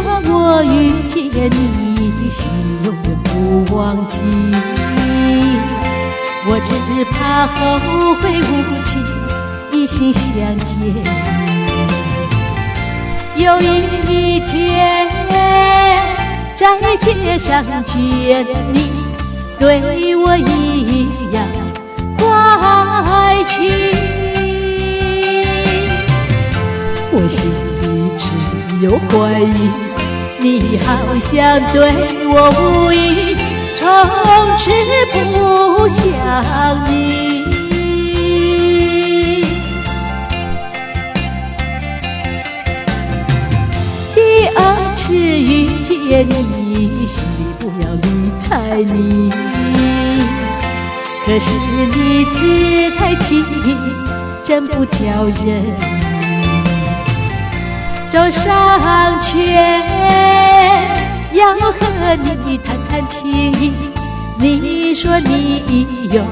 我遇见你，心永远不忘记。我只怕后会无期，一心相见。有一天在街上见你，对我一样怪情，我心里只有怀疑，你好像对我无意，从此不想你。第二次遇见你，心里不要理睬你，可是你姿态轻盈，真不叫人。走上前要和你谈谈情，你说你有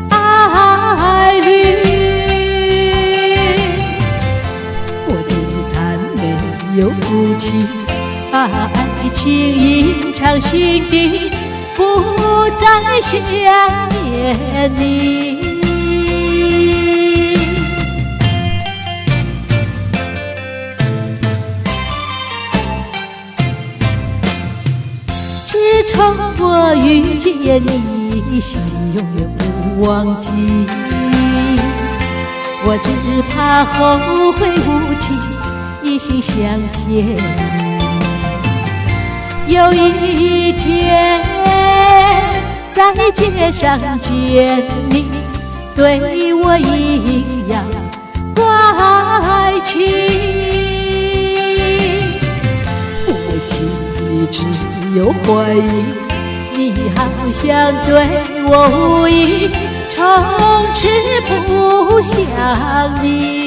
爱侣，我只谈没有福气，把爱情隐藏心底，不再想念你。自从我遇见你，心永远不忘记。我只怕后会无期，一心相见。有一天在街上见你，对我一样怪情，我心里只有怀疑，你好像对我无意，从此不想你。